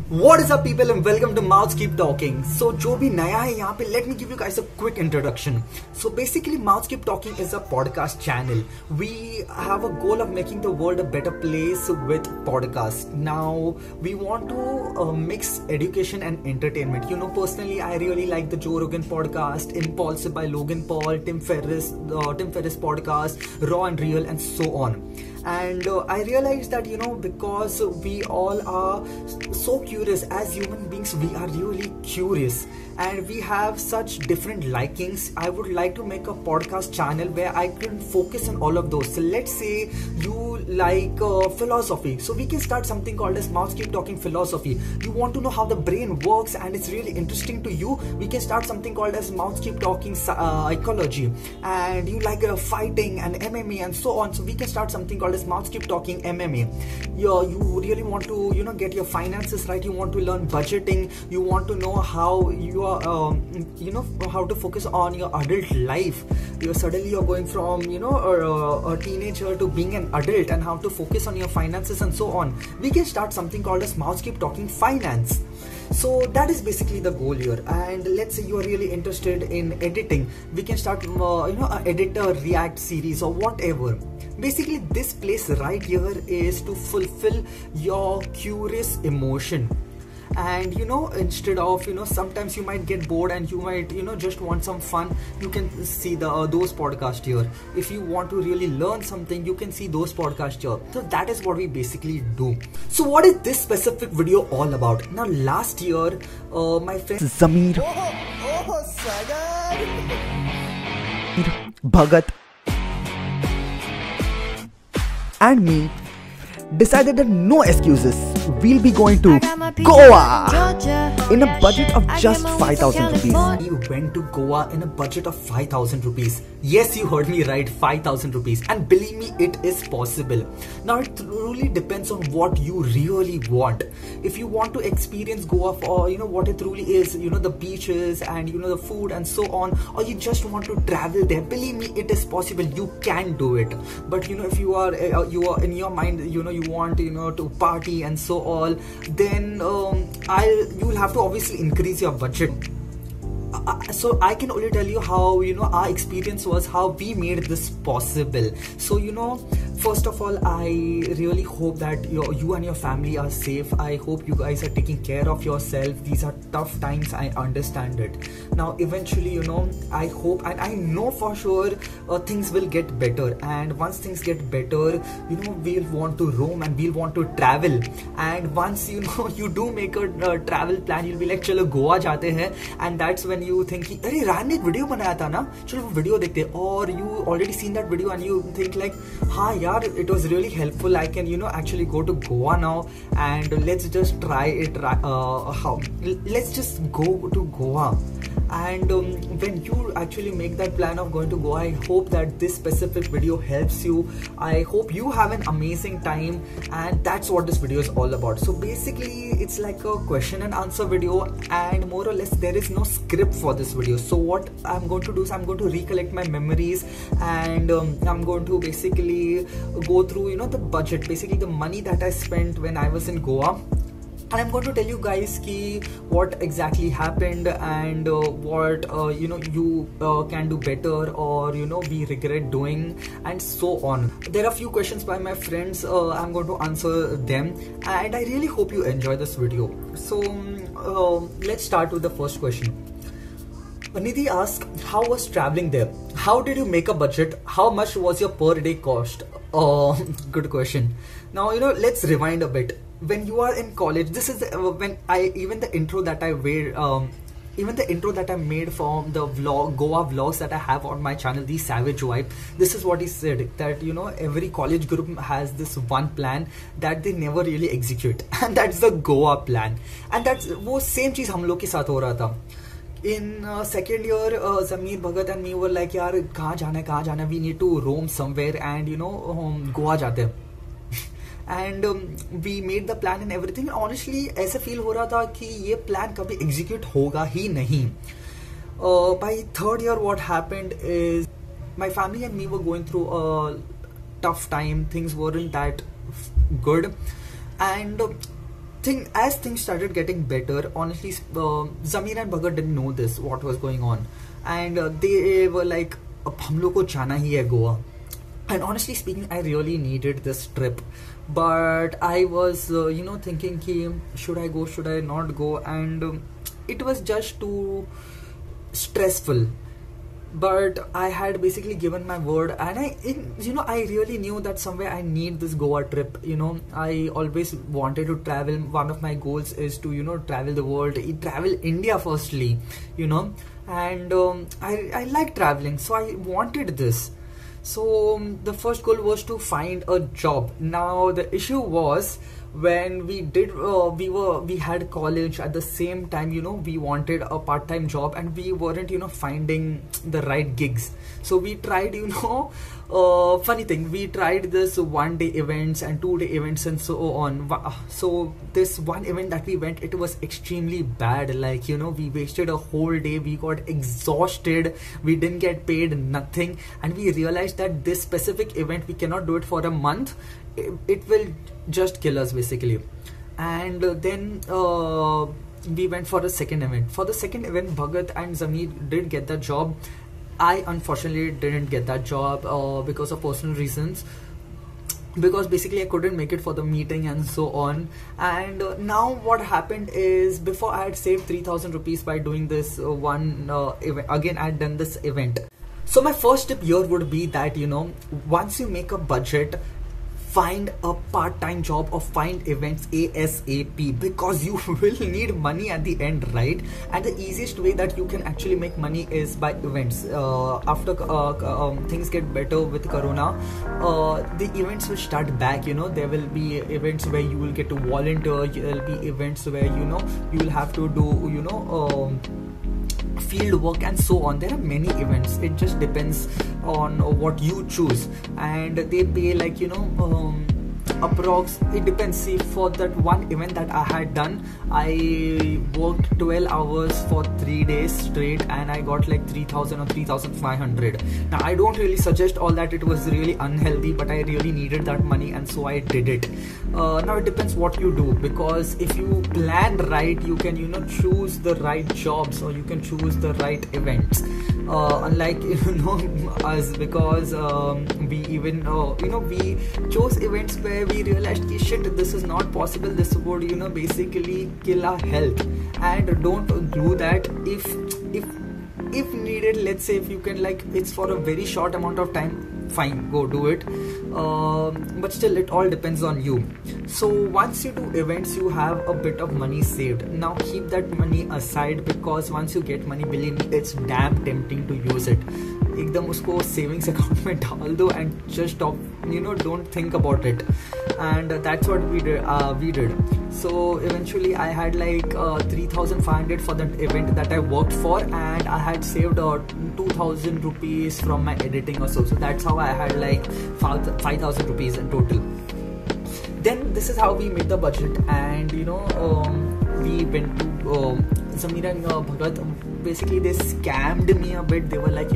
What is up people and welcome to Mouths Keep Talking. So जो भी नया है यहाँ पे let me give you guys a quick introduction. So basically Mouths Keep Talking is a podcast channel. We have a goal of making the world a better place with podcasts. Now we want to mix education and entertainment. You know, personally I really like the Joe Rogan podcast, Impulsive by Logan Paul, Tim Ferriss podcast, Raw and Real and so on. And I realized that, you know, because we all are so curious as human beings, we are really curious and we have such different likings. I would like to make a podcast channel where I can focus on all of those. So let's say you like philosophy, so we can start something called as Mouths Keep Talking Philosophy. You want to know how the brain works and it's really interesting to you, we can start something called as Mouths Keep Talking Psychology. And you like fighting and MMA and so on, so we can start something called as Mouths Keep Talking MMA. You really want to, you know, get your finances right, you want to learn budgeting, you want to know how you are how to focus on your adult life. You're going from, you know, a teenager to being an adult and how to focus on your finances and so on. We can start something called as Mouths Keep Talking Finance. So that is basically the goal here. And let's say you are really interested in editing, we can start a editor react series or whatever. Basically this place right here is to fulfill your curious emotion. And you know, instead of, you know, sometimes you might get bored and you might, you know, just want some fun, you can see those podcasts here. If you want to really learn something, you can see those podcasts here. So that is what we basically do. So what is this specific video all about? Now last year my friend Zamir Bhagat and me decided that no excuses, we'll be going to Goa in a budget of just 5,000 rupees. We went to Goa in a budget of 5,000 rupees. Yes, you heard me right, 5,000 rupees. And believe me, it is possible. Now it truly depends on what you really want. If you want to experience Goa for, you know, what it truly is, you know, the beaches and, you know, the food and so on, or you just want to travel there, believe me, it is possible. You can do it. But you know, if you are in your mind, you know, you want, you know, to party and so all, then you'll have to obviously increase your budget. So I can only tell you how, you know, our experience was, how we made this possible. So, you know, first of all, I really hope that you and your family are safe. I hope you guys are taking care of yourself. These are tough times, I understand it. Now eventually, you know, I hope and I know for sure things will get better. And once things get better, you know, we'll want to roam and we'll want to travel. And once, you know, you do make a travel plan, you'll be like, chalo Goa jate hain. And that's when you think, अरे रान ने एक video बनाया था ना, चलो वो video देखते हैं. और you already seen that video and you think like, हाँ यार, it was really helpful, I can, you know, actually go to Goa now and let's just try it. Let's just go to Goa. And when you actually make that plan of going to Goa, I hope that this specific video helps you. I hope you have an amazing time, and that's what this video is all about. So basically it's like a question and answer video, and more or less there is no script for this video. So what I'm going to do is I'm going to recollect my memories, and I'm going to basically go through, you know, the budget, basically the money that I spent when I was in Goa. And I'm going to tell you guys what exactly happened and what you know, you can do better, or you know, we regret doing and so on. There are a few questions by my friends, I'm going to answer them, and I really hope you enjoy this video. So let's start with the first question. Nidhi asked, how was traveling there? How did you make a budget? How much was your per day cost? Good question. Now, you know, let's rewind a bit. When you are in college, this is even the intro that I made from the Goa vlogs that I have on my channel, The Savage Vibe. This is what he said, that, you know, every college group has this one plan that they never really execute, and that's the Goa plan. And that's वो same चीज हम लोग के साथ हो रहा था. In second year, Zamir Bhagat and me were like, यार कहाँ जाना है, we need to roam somewhere and, you know, Goa जाते हैं. And we made the plan and everything. Honestly ऐसे feel हो रहा था कि ये plan कभी execute होगा ही नहीं. By third year what happened is my family and me were going through a tough time. Things weren't that good, and as things started getting better, honestly, Zamir and Bhagat didn't know this, what was going on, and they were like, "अब हम लोग को जाना ही है Goa." And honestly speaking, I really needed this trip, but I was, thinking, ki, should I go, should I not go, and it was just too stressful. But I had basically given my word, and I really knew that somewhere I need this Goa trip. I always wanted to travel. One of my goals is to travel the world, travel India firstly, and I like traveling, so I wanted this. So the first goal was to find a job. Now the issue was, when we had college at the same time, we wanted a part-time job, and we weren't finding the right gigs. So we tried, funny thing, we tried this 1-day events and 2-day events and so on. So this one event that we went, it was extremely bad. Like, we wasted a whole day, we got exhausted, we didn't get paid nothing, and we realized that this specific event, we cannot do it for a month. It will just kill us basically. And then we went for a second event. For the second event, Bhagat and Zamir did get the job. I unfortunately didn't get that job because of personal reasons, because basically I couldn't make it for the meeting and so on. And now what happened is, before I had saved 3,000 rupees by doing this one event. Again, I had done this event. So my first tip here would be that, once you make a budget, find a part-time job or find events ASAP, because you will need money at the end, right? And the easiest way that you can actually make money is by events. After things get better with Corona, the events will start back. There will be events where you will get to volunteer. There will be events where you will have to do field work and so on. There are many events. It just depends on what you choose, and they pay like approx, it depends. See, for that one event that I had done, I worked 12 hours for 3 days straight, and I got like 3,000 or 3,500. Now I don't really suggest all that, it was really unhealthy, but I really needed that money, and so I did it. Now it depends what you do, because if you plan right, you can choose the right jobs, or you can choose the right events. Unlike us, because we even we chose events where we realized ki, shit, this is not possible, this would basically kill our health. And don't do that. If needed, let's say if you can, like, it's for a very short amount of time, fine, go do it. But still, it all depends on you. So once you do events, you have a bit of money saved. Now keep that money aside, because once you get money, believe me, it's damn tempting to use it. एकदम उसको savings account में डाल दो and just stop, don't think about it. And that's what we did. So eventually I had like 3,500 for that event that I worked for, and I had saved 2,000 rupees from my editing or so. So that's how I had like 5,000 rupees in total. Then this is how we made the budget, and we went to Zamir and Bhagat. Basically they scammed me a bit. They were like,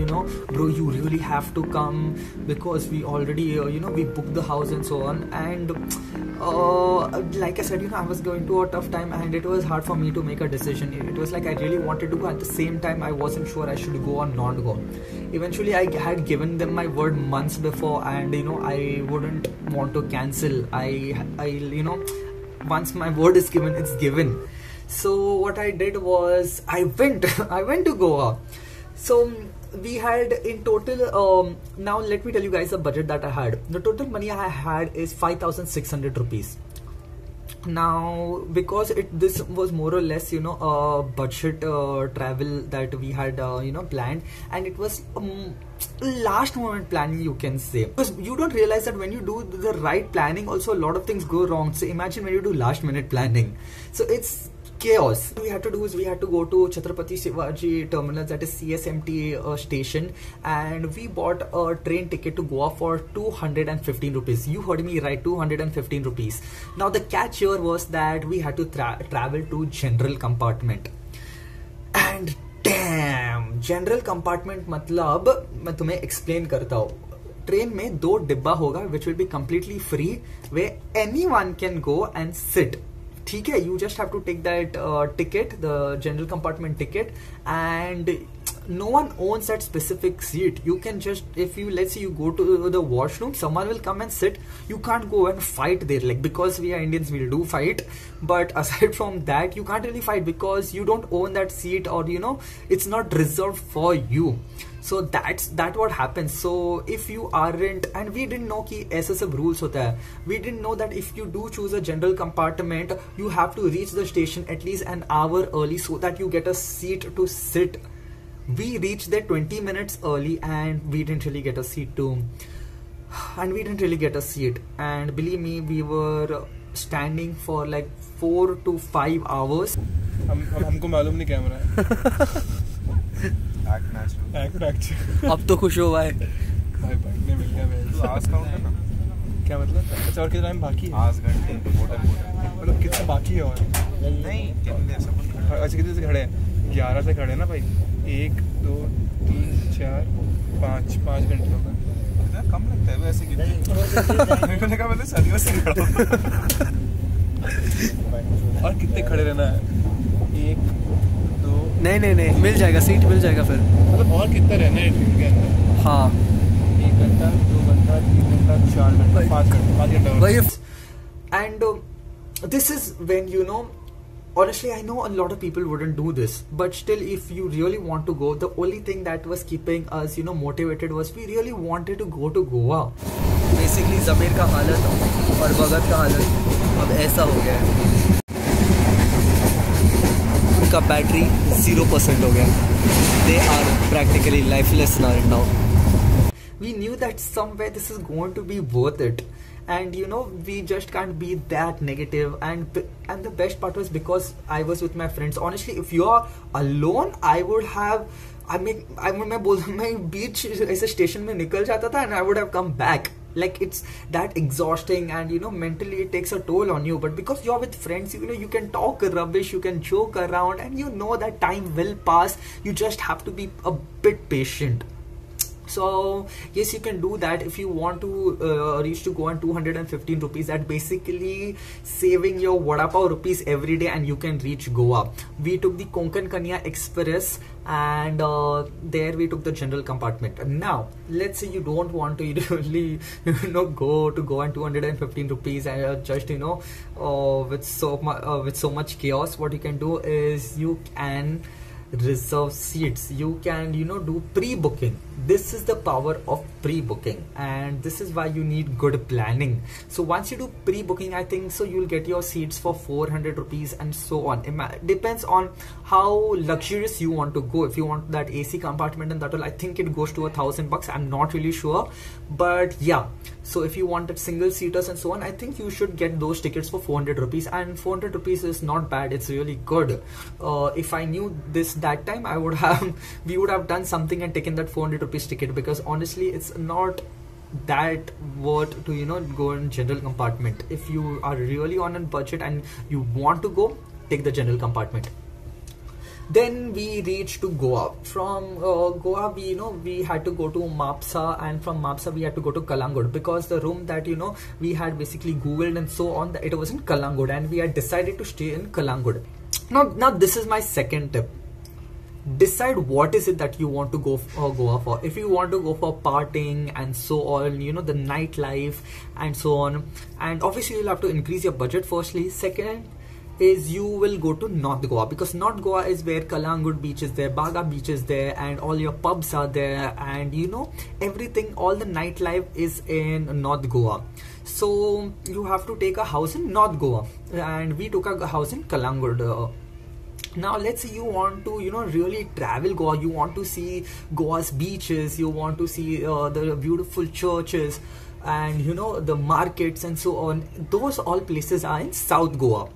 bro, you really have to come, because we already we booked the house and so on. And like I said, I was going through a tough time, and it was hard for me to make a decision. It was like I really wanted to go, at the same time I wasn't sure I should go or not go. Eventually I had given them my word months before, and I wouldn't want to cancel. I once my word is given, it's given. So what I did was I went to Goa. So we had in total, now let me tell you guys the budget that I had. The total money I had is 5,600 rupees. Now because this was more or less a budget travel that we had planned, and it was last moment planning, you can say, because you don't realize that when you do the right planning, also a lot of things go wrong. So imagine when you do last minute planning, so it's chaos. What we had to do is we had to go to Chhatrapati Shivaji Terminus, that is CSMT station, and we bought a train ticket to Goa for 215 rupees. You heard me right, 215 rupees. Now the catch here was that we had to travel to general compartment, and damn, general compartment मतलब मैं तुम्हें explain करता हूँ. Train में 2 डिब्बा होगा which will be completely free, where anyone can go and sit. ठीक है, you just have to take that ticket, the general compartment ticket, and no one owns that specific seat. You can just, if you, let's say you go to the washroom, someone will come and sit. You can't go and fight there, like, because we are Indians, we'll do fight, but aside from that you can't really fight because you don't own that seat, or you know, it's not reserved for you. So that's what happens. So if you aren't, and we didn't know कि ऐसे सब rules होता है, we didn't know that if you do choose a general compartment, you have to reach the station at least an hour early so that you get a seat to sit. We reached there 20 minutes early and we didn't really get a seat too. And we didn't really get a seat. And believe me, we were standing for like 4 to 5 hours. हमको मालूम नहीं camera है। अब तो खुश हो भाई बैठने मिल गया। मैं आज काउंट है ना, क्या मतलब? अच्छा, और कितना टाइम बाकी है? आज घंटे मतलब कितना बाकी है? और नहीं, कितने से अच्छा, कितने से खड़े हैं? 11 से खड़े हैं ना भाई। 1 2 3 4 5 घंटे हो गए। कम लगता है वैसे कितने? मैंने कहा मतलब सदियों से खड़ा हूं। और कितने खड़े रहना है? 1 2 नहीं मिल जाएगा, सीट मिल जाएगा फिर। मतलब और कितना रहना है ट्रेन के अंदर? हाँ, 1 घंटा 2 घंटा 3 घंटा 4 घंटा 5 घंटा भाई। And this is when, you know, honestly I know a lot of people wouldn't do this, but still if you really want to go, the only thing that was keeping us, you know, motivated was we really wanted to go to Goa. Basically ज़मीर का हालत और भगत का हालत अब ऐसा हो गया है, उनका बैटरी 0% हो गया। They are practically lifeless now. We knew that somewhere this is going to be worth it, and you know, we just can't be that negative. And the best part was because I was with my friends. Honestly, if you are alone, I would have, मैं बीच ऐसे station में निकल जाता था and I would have come back. Like, it's that exhausting, and you know, mentally it takes a toll on you. But because you're with friends, you know, you can talk rubbish, you can joke around, and you know that time will pass. You just have to be a bit patient. So yes, you can do that if you want to reach to Goa on 215 rupees. That basically saving your vada pav rupees every day, and you can reach Goa. We took the Konkan Kanya Express, and there we took the general compartment. Now let's say you don't want to really, you know, go to Goa on 215 rupees and just, you know, with so much chaos. What you can do is you can reserve seats. You can, you know, do pre-booking. This is the power of pre-booking, and this is why you need good planning. So once you do pre-booking, I think so you'll get your seats for 400 rupees and so on. Depends on how luxurious you want to go. If you want that AC compartment and that all, I think it goes to $1,000. I'm not really sure, but yeah. So if you wanted single seaters and so on, I think you should get those tickets for 400 rupees, and 400 rupees is not bad. It's really good. If I knew this that time, we would have done something and taken that 400 rupees ticket, because honestly it's not that worth to, you know, go in general compartment. If you are really on a budget and you want to go, take the general compartment. Then we reached to Goa. From Goa, we had to go to Mapsa, and from Mapsa we had to go to Calangud, because the room that, you know, we had basically googled and so on, it was in Calangud, and we had decided to stay in Calangud. Now this is my second tip. Decide what is it that you want to go Goa for. If you want to go for partying and so on, you know, the nightlife and so on, and obviously you'll have to increase your budget firstly. Second is you will go to North Goa, because North Goa is where Calangud beach is there, Baga beach is there, and all your pubs are there, and you know, everything, all the nightlife is in North Goa. So you have to take a house in North Goa, and we took a house in Calangud. Now let's say you want to, you know, really travel Goa. You want to see Goa's beaches, you want to see the beautiful churches, and you know, the markets and so on. Those all places are in South Goa.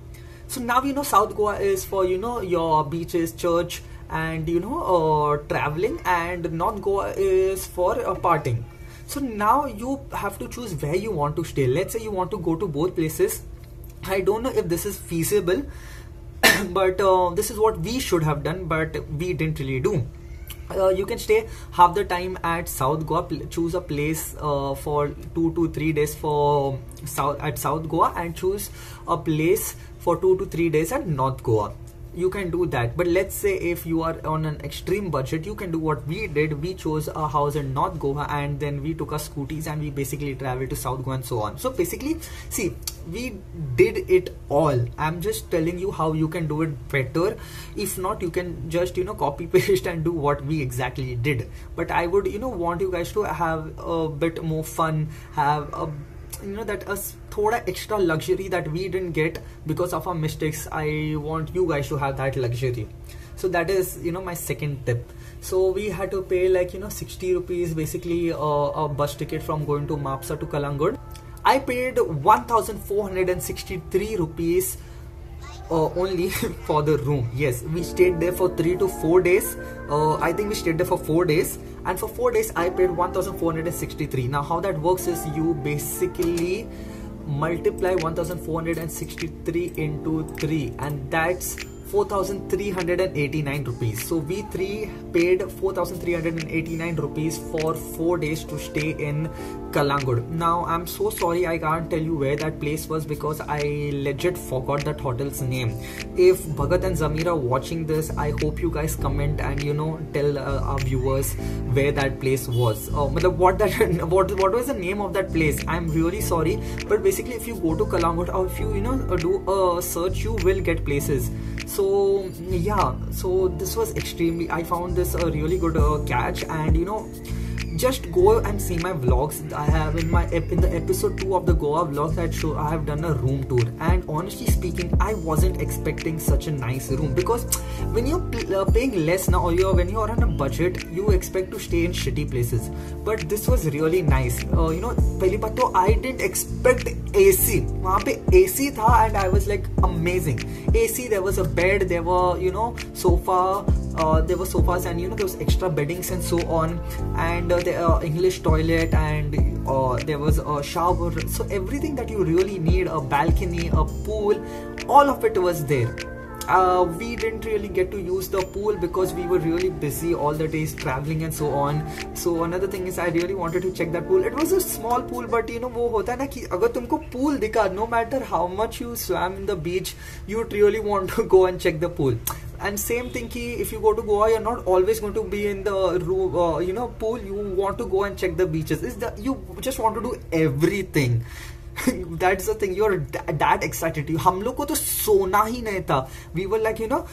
So now, you know, South Goa is for, you know, your beaches, church, and you know, traveling, and North Goa is for partying. So now you have to choose where you want to stay. Let's say you want to go to both places. I don't know if this is feasible, but this is what we should have done, but we didn't really do. You can stay half the time at South Goa. Choose a place for 2 to 3 days for South Goa, and choose a place for 2 to 3 days at North Goa. You can do that. But let's say if you are on an extreme budget, you can do what we did. We chose a house in North Goa, and then we took our scooties and we basically traveled to South Goa and so on. So basically, see, we did it all. I'm just telling you how you can do it better. If not, you can just, you know, copy paste and do what we exactly did. But I would, you know, want you guys to have a bit more fun, have a, you know, that us thoda extra luxury that we didn't get because of our mistakes. I want you guys to have that luxury. So that is, you know, my second tip. So we had to pay like, you know, 60 rupees basically a bus ticket from going to Mapsa to Kalangud. I paid 1463 rupees only for the room. Yes, we stayed there for 3 to 4 days. I think we stayed there for 4 days, and for 4 days I paid 1463. Now how that works is you basically multiply 1463 into 3, and that's 4,389 rupees. So we three paid 4,389 rupees for 4 days to stay in Kalangud. Now I'm so sorry I can't tell you where that place was because I legit forgot that hotel's name. If Bhagat and Zamir are watching this, I hope you guys comment and, you know, tell our viewers where that place was. What was the name of that place? I'm really sorry, but basically if you go to Kalangud, or if you, you know, do a search, you will get places. So yeah, so this was extremely, I found this a really good catch. And you know, just go and see my vlogs. I have in the episode 2 of the Goa vlogs, I have done a room tour, and honestly speaking, I wasn't expecting such a nice room, because when you're paying less now, or when you're on a budget, you expect to stay in shitty places. But this was really nice. You know, पहली बात तो I didn't expect AC. वहाँ पे AC था, and I was like amazing. AC, there was a bed, there were, you know, there were sofas, and you know, there was extra beddings and so on, and the English toilet, and there was a shower. So everything that you really need, a balcony, a pool, all of it was there. We didn't really get to use the pool because we were really busy all the days traveling and so on. So another thing is, I really wanted to check that pool. It was a small pool, but you know, वो होता है ना कि अगर तुमको pool दिखा, no matter how much you swam in the beach, you'd really want to go and check the pool. And same thing ki if you go to Goa, you're not always going to be in the room, you know, pool. You want to go and check the beaches. You just want to do everything. That's the thing. You're that excited. हम लोग को तो सोना ही नहीं था. We were like, you know,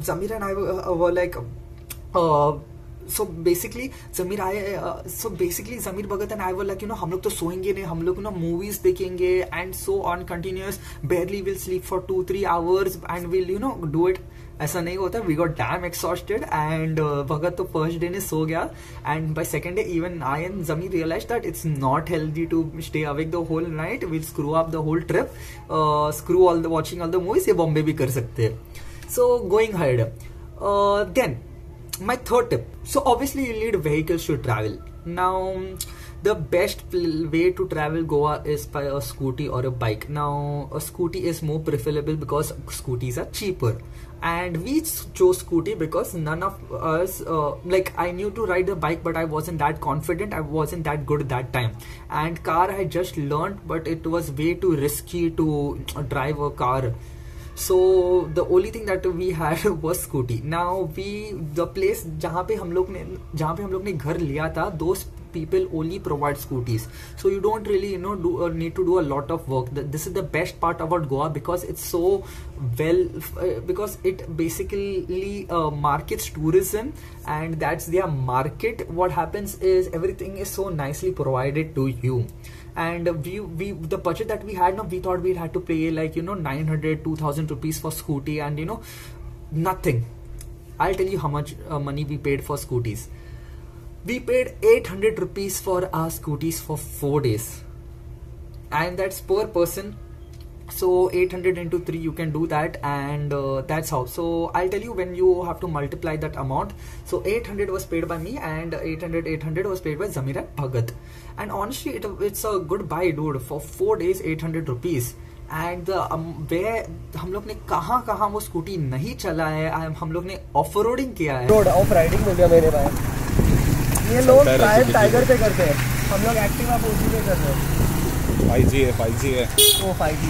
Zamir and I were like, so basically Zamir Bhagat and I were like, you know, हम लोग तो सोएंगे नहीं, हम लोग ना movies देखेंगे and so on, continuous. Barely will sleep for 2-3 hours and we'll, you know, do it. ऐसा नहीं होता. We got damn exhausted, and Bhagat तो first day ने सो गया, and by second day even I and Zamir realized that it's not healthy to stay awake the whole night. We'll screw up the whole trip, watching all the movies. ये बॉम्बे भी कर सकते हैं. So going ahead, then my third tip. So obviously you need vehicles to travel. Now the best way to travel Goa is by a scooty or a bike. Now a scooty is more preferable because scooties are cheaper, and we chose scooty because none of us like, I knew to ride the bike, but I wasn't that confident, I wasn't that good that time, and car I had just learned, but it was way too risky to drive a car. So the only thing that we had was scooty. Now the place जहाँ पे हम लोग ने घर लिया था, those people only provide scooties, so you don't really, you know, need to do a lot of work. This is the best part about Goa, because it's so well, because it basically markets tourism, and that's their market. What happens is everything is so nicely provided to you. And the budget that we had, now we thought we had to pay like, you know, 900-2,000 rupees for scooty, and you know, nothing. I'll tell you how much money we paid for scooties. We paid 800 rupees for our scooties for 4 days, and that's per person. So 800 into 3, you can do that, and that's how. So I'll tell you when you have to multiply that amount. So 800 was paid by me, and 800 was paid by Zamir and Bhagat. And honestly, it's a good buy, dude. For 4 days, 800 rupees. And वे हम लोग ने कहाँ कहाँ वो scooty नहीं चला है, हम लोग ने ऑफ रोडिंग किया है। रोड ऑफ राइडिंग हो गया मेरे भाई। ये लोग शायद टाइगर पे करते हैं, हम लोग एक्टिवा फोर्टी पे कर रहे हैं। 5G है 5G है। ओ 5G।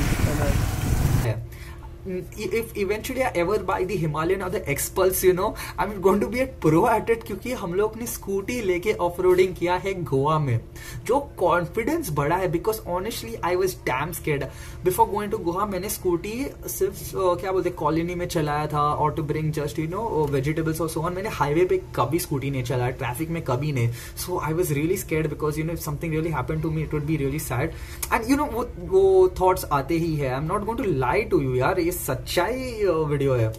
If eventually I ever buy the Himalayan or the X-Pulse, you know, I'm going to be a pro at it, क्योंकि हम लोग ने स्कूटी लेके ऑफ रोडिंग किया है गोवा में, जो कॉन्फिडेंस बढ़ा है। Because honestly I was damn scared before going to Goa. मैंने स्कूटी सिर्फ क्या बोलते कॉलोनी में चलाया था, और to bring just you know vegetables और सो ऑन। मैंने हाईवे पे कभी स्कूटी नहीं चलाया, ट्रैफिक में कभी नहीं। So I was really scared because you know if something really happen to me it would be really sad. And you know वो थॉट्स आते ही है। I am not going to lie to you यार, ये सच्चाई video है।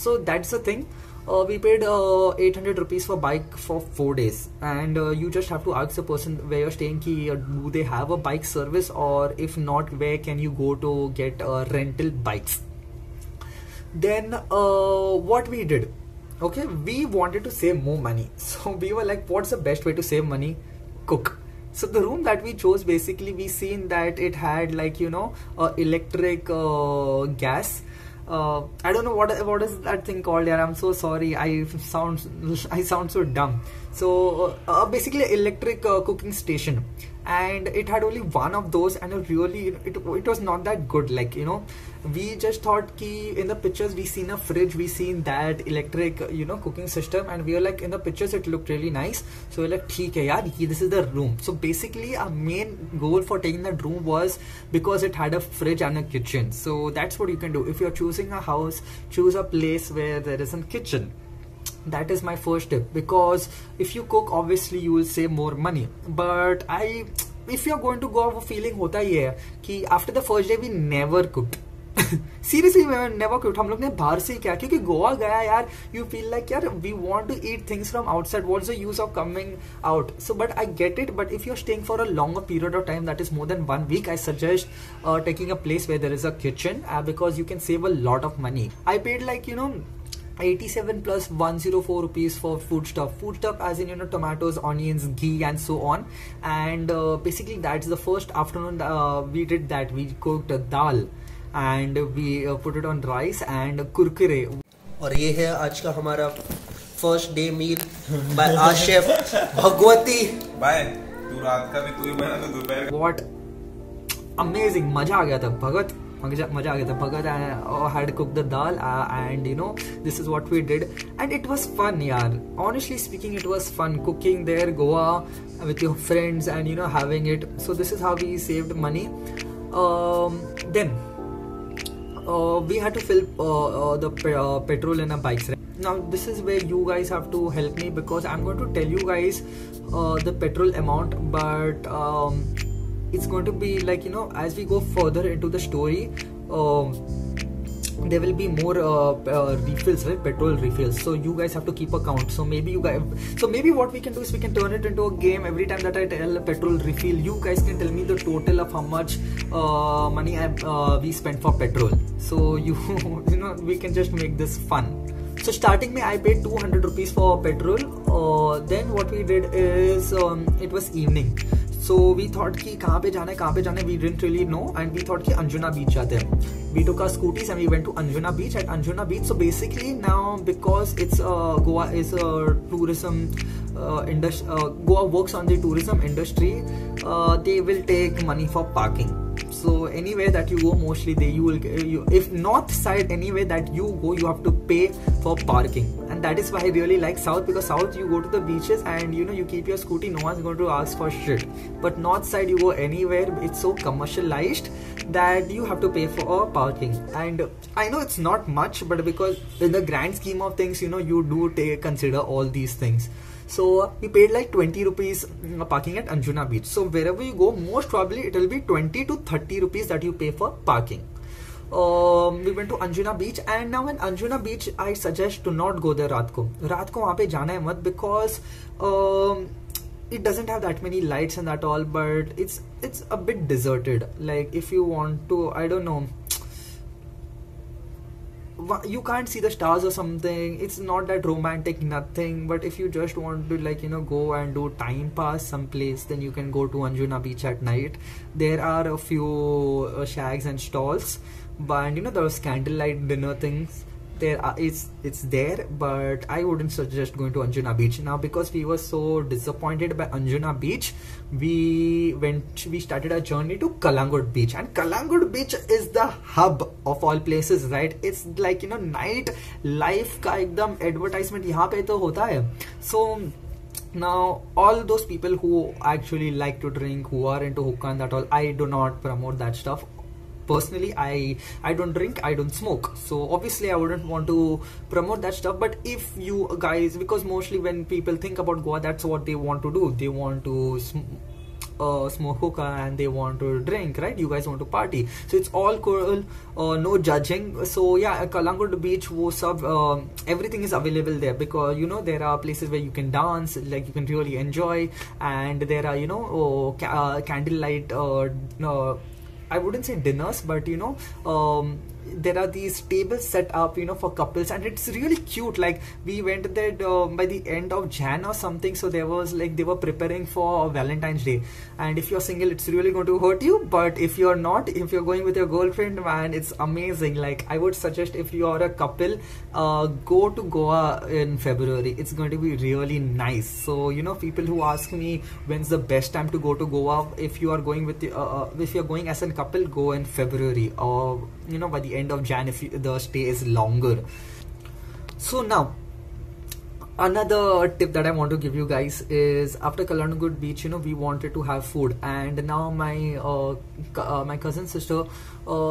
So that's the thing. We paid 800 rupees for bike for 4 days, and you just have to ask the person where you're staying ki, do they have a bike service, or if not, where can you go to get rental bikes. Then what we did, okay, we wanted to save more money, so we were like, what's the best way to save money? Cook. So the room that we chose, basically we seen that it had like you know electric gas. I don't know what is that thing called. Yeah, I'm so sorry. I sound so dumb. So basically electric cooking station, and it had only one of those, and it was not that good. Like you know, we just thought ki in the pictures we seen a fridge, we seen that electric you know cooking system, and we were like in the pictures it looked really nice. So we're like, theek hai yaar, this is the room. So basically our main goal for taking that room was because it had a fridge and a kitchen. So that's what you can do if you're choosing a house. Choose a place where there is a kitchen. That is my first tip, because if you cook obviously you will save more money. But if you're going to go, वो feeling होता ही है कि after the first day we never cooked. Seriously, we never cooked. हम लोग ने बाहर से क्या, क्योंकि गोवा गया यार, you feel like यार we want to eat things from outside. What's the use of coming out? So but I get it. But if you're staying for a longer period of time, that is more than 1 week, I suggest taking a place where there is a kitchen, because you can save a lot of money. I paid like you know 87 plus 104 rupees for food stuff as in you know tomatoes, onions, ghee and so on. And basically that's the first afternoon we did that. We cooked dal and we put it on rice and kurkure. और ये है आज का हमारा first day meal by our chef Bhagwati. Bye. तू रात का भी तू ही बना, तो दोपहर का। What amazing, मजा आ गया था। भगत मजा आ गया था। Bhagat had cooked the dal and you know this is what we did, and it was fun yaar. Honestly speaking, it was fun cooking there Goa with your friends and you know having it. So this is how we saved money. Then we had to fill the petrol in our bikes. Now this is where you guys have to help me, because I'm going to tell you guys the petrol amount, but it's going to be like you know as we go further into the story there will be more refills, right? Petrol refills. So you guys have to keep a count. So maybe what we can do is we can turn it into a game. Every time that I tell a petrol refill, you guys can tell me the total of how much money we spent for petrol. So you know we can just make this fun. So starting में I paid 200 rupees for petrol. Then what we did is it was evening. So we thought कि कहाँ पे जाना है, we didn't really know, and we thought कि Anjuna Beach जाते हैं. We took our scooties and we went to Anjuna Beach. At Anjuna Beach, so basically now because it's Goa is a tourism industry, Goa works on the tourism industry, they will take money for parking. So anywhere that you go, mostly if north side, anywhere that you go, you have to pay for parking. And that is why I really like south, because south you go to the beaches and you know you keep your scooty, no one's going to ask for shit. But north side you go anywhere, it's so commercialized that you have to pay for parking. And I know it's not much, but because in the grand scheme of things, you know, you do consider all these things. So we paid like 20 rupees parking at Anjuna Beach. So wherever you go, most probably it will be 20 to 30 rupees that you pay for parking. We went to Anjuna Beach, and now in Anjuna Beach I suggest to not go there रात को वहाँ पे जाना है मत, because it doesn't have that many lights and that all, but it's a bit deserted. Like if you want to, I don't know, you can't see the stars or something. It's not that romantic, nothing. But if you just want to, like, you know, go and do time pass someplace, then you can go to Anjuna Beach at night. There are a few shags and stalls, but you know, those candlelight dinner things. It's there, but I wouldn't suggest going to Anjuna Beach now, because we were so disappointed by Anjuna Beach. We started our journey to Kalangut Beach, and Kalangut Beach is the hub of all places, right? It's like, you know, night life का एकदम advertisement यहाँ पे तो होता है. So now all those people who actually like to drink, who are into hookah and that all, I do not promote that stuff. Personally, I don't drink, I don't smoke, so obviously I wouldn't want to promote that stuff. But if you guys, because mostly when people think about Goa, that's what they want to do. They want to smoke hookah and they want to drink, right? You guys want to party, so it's all cool, no judging. So yeah, Kalangut Beach, wo sab, everything is available there, because you know, there are places where you can dance, like you can really enjoy, and there are, you know, candlelight I wouldn't say dinners, but you know, there are these tables set up, you know, for couples, and it's really cute. Like, we went there by the end of Jan or something, so there was like, they were preparing for Valentine's Day, and if you're single, it's really going to hurt you. But if you're not, if you're going with your girlfriend, man, it's amazing. Like, I would suggest, if you are a couple, go to Goa in February. It's going to be really nice. So you know, people who ask me when's the best time to go to Goa, if you are going with if you're going as a couple, go in February, or you know, by the end of Jan if the stay is longer. So now, another tip that I want to give you guys is, after Kalangut Beach, you know, we wanted to have food, and now my my cousin sister,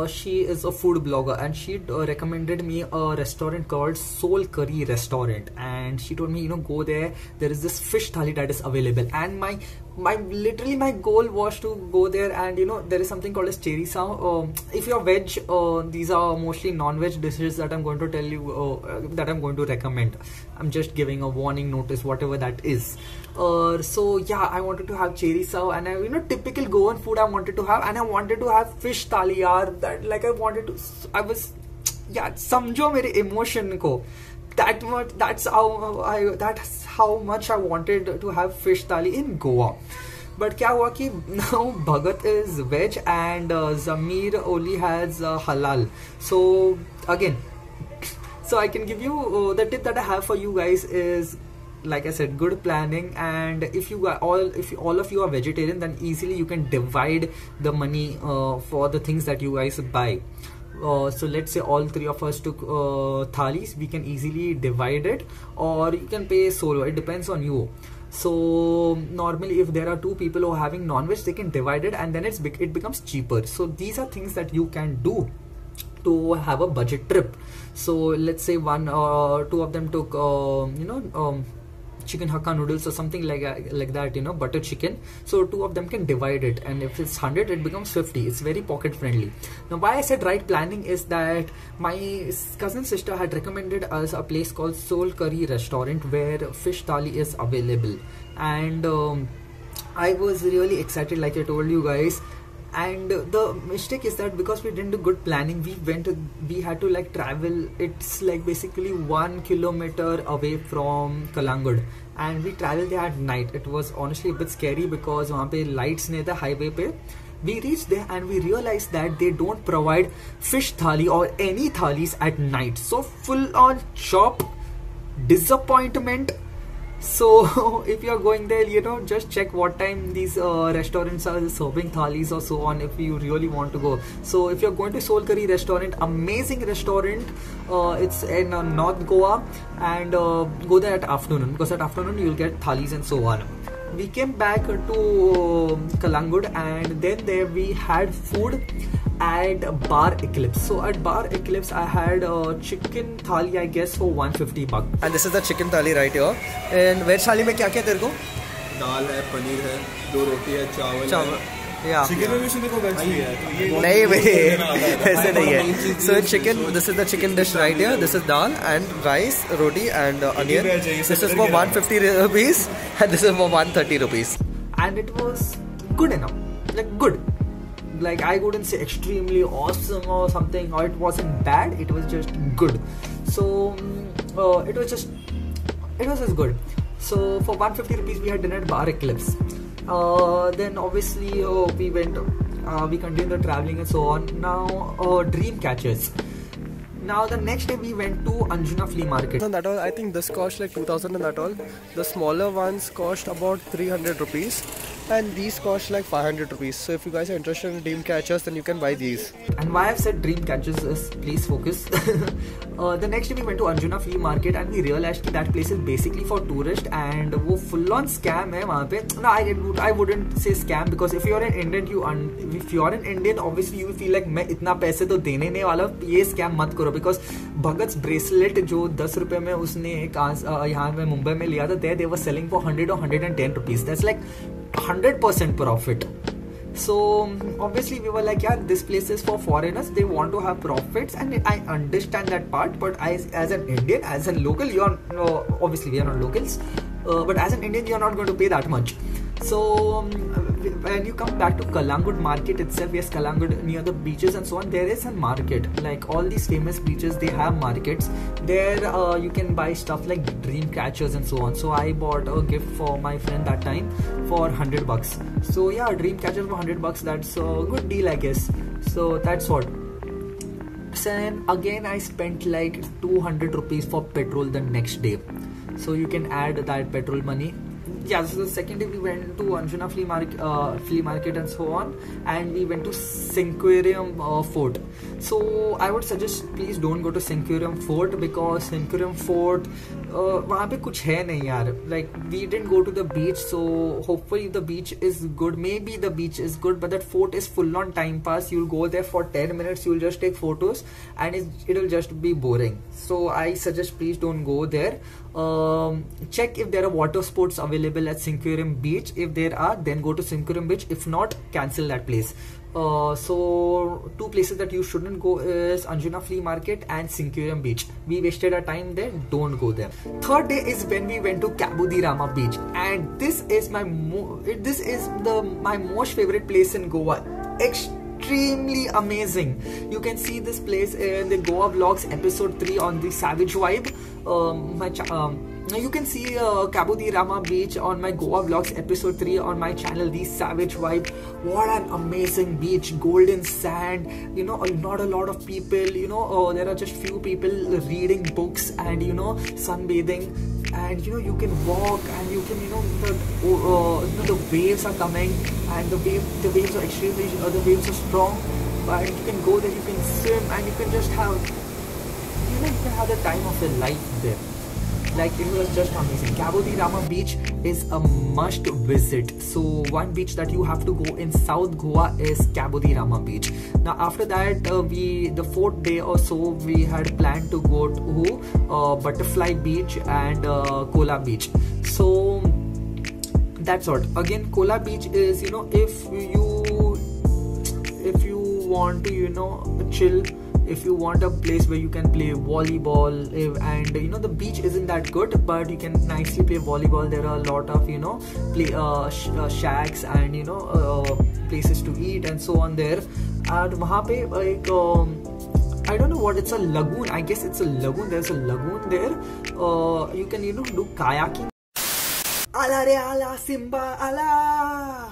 she is a food blogger, and she recommended me a restaurant called Soul Curry Restaurant, and she told me, you know, go there. There is this fish thali that is available, and my literally my goal was to go there. And you know, there is something called as cheri saw. If you're veg, these are mostly non-veg dishes that I'm going to tell you, that I'm going to recommend. I'm just giving a warning notice, whatever that is. So yeah, I wanted to have cheri saw, and you know, typical Goan food I wanted to have, and I wanted to have fish thali, yaar. That, like, I wanted to, I was, yeah, samjho mere emotion ko. That much, that's how much I wanted to have fish thali in Goa. But kya hua ki now Bhagat is veg and Zamir only has halal. So again, so I can give you the tip that I have for you guys is, like I said, good planning. And if all of you are vegetarian, then easily you can divide the money for the things that you guys buy. So let's say all three of us took thalis, we can easily divide it, or you can pay solo. It depends on you. So normally, if there are two people who are having non-veg, they can divide it, and then it becomes cheaper. So these are things that you can do to have a budget trip. So let's say two of them took you know, chicken hakka noodles or something like that, you know, butter chicken. So two of them can divide it, and if it's 100, it becomes 50. It's very pocket friendly. Now, why I said right planning is that my cousin sister had recommended us a place called Soul Curry Restaurant, where fish thali is available, and I was really excited, like I told you guys. And the mistake is that because we didn't do good planning, we had to like travel. It's like basically 1 kilometer away from Kalangut, and we traveled there at night. It was honestly a bit scary because वहाँ पे lights नहीं था highway पे. We reached there and we realized that they don't provide fish thali or any thalis at night. So full on shop disappointment. So if you are going there, you know, just check what time these restaurants are serving thalis or so on, if you really want to go. So if you're going to Soul Curry Restaurant, amazing restaurant, it's in North Goa, and go there at afternoon, because at afternoon you'll get thalis and so on. We came back to Kalangut, and then there we had food at Bar Eclipse. So at Bar Eclipse, I had a chicken thali, I guess, for 150 bucks. And this is the chicken thali right here. And veg thali में क्या क्या तेरे को? दाल है, पनीर है, 2 रोटी है, चावल है. Yeah. चिकन में भी सुनने को वेज है. नहीं भाई, ऐसे नहीं है. So chicken, this is the chicken dish right here. This is dal and rice, roti and onion. This is for 150 rupees and this is for 130 rupees. And it was good enough, like good. like I wouldn't say extremely awesome or something, or it wasn't bad. It was just good. So it was just good. So for 150 rupees we had dinner at Bar Eclipse. Then obviously we continued the traveling and so on. Now dream catchers. Now the next day we went to Anjuna Flea Market. And that all, I think this cost like 2000 and that all. The smaller ones cost about 300 rupees and these cost like 500 rupees. So if you guys are interested in dream catchers, then you can buy these. And why I've said dream catchers is, please focus. The next day we went to Anjuna Flea Market and we realized that place is basically for tourists and वो full on scam है वहाँ पे. No, I wouldn't say scam because if you're an Indian, obviously you will feel like मैं इतना पैसे तो देने नहीं वाला, ये scam मत करो because Bhagat's bracelet जो 10 रुपए में उसने एक यहाँ में मुंबई में लिया था, they were selling for 100 or 110 rupees. That's like 100% profit. So obviously we were like, yeah, this place is for foreigners, they want to have profits, and I understand that part, but as an Indian, as a local, you're obviously we are not locals, but as an Indian you're not going to pay that much. So when you come back to Kalangut market itself, yes, Kalangut near the beaches and so on, there is a market. Like all these famous beaches, they have markets. There you can buy stuff like dream catchers and so on. So I bought a gift for my friend that time for 100 bucks. So yeah, dream catchers for 100 bucks, that's a good deal, I guess. So that's what. So then again I spent like 200 rupees for petrol the next day. So you can add that petrol money. Yeah, so the second day we went to Anjuna Flea Market and so on, and we went to Cinquarium Fort. So I would suggest please don't go to Cinquarium Fort because Cinquarium Fort वहाँ पे कुछ है नहीं यार. Like we didn't go to the beach, so hopefully the beach is good. Maybe the beach is good, but that fort is full on time pass. You'll go there for 10 minutes, you'll just take photos, and it'll just be boring. So I suggest please don't go there. Check if there are water sports available at Cinquarium Beach. If there are, then go to Cinquarium Beach. If not, cancel that place. So two places that you shouldn't go is Anjuna Flea Market and Cinquarium Beach. We wasted our time there, don't go there. Third day is when we went to Cabo de Rama Beach, and this is my most favorite place in Goa. Extremely amazing. You can see this place in the Goa Vlogs episode 3 on the Savage Vibe. You can see Cabo de Rama Beach on my Goa Vlogs episode 3 on my channel, The Savage Vibe. What an amazing beach, golden sand, you know, not a lot of people, you know, there are just few people reading books and, you know, sunbathing, and, you know, you can walk and you can, you know, the waves are coming and the waves are extremely, the waves are strong, but you can go there, you can swim, and you can just have, you know, you can have the time of your life there. Like it was just amazing. Cabo de Rama Beach is a must visit. So one beach that you have to go in South Goa is Cabo de Rama Beach. Now after that the fourth day or so we had planned to go to Butterfly Beach and Kola Beach. So that's what. Again, Kola Beach is, you know, if you want to, you know, chill, if you want a place where you can play volleyball, and you know the beach isn't that good, but you can nicely play volleyball. There are a lot of, you know, shacks and, you know, places to eat and so on there. And वहाँ पे एक I don't know what, it's a lagoon, I guess it's a lagoon. There's a lagoon there. You can, you know, do kayaking. Ala re ala Simba ala.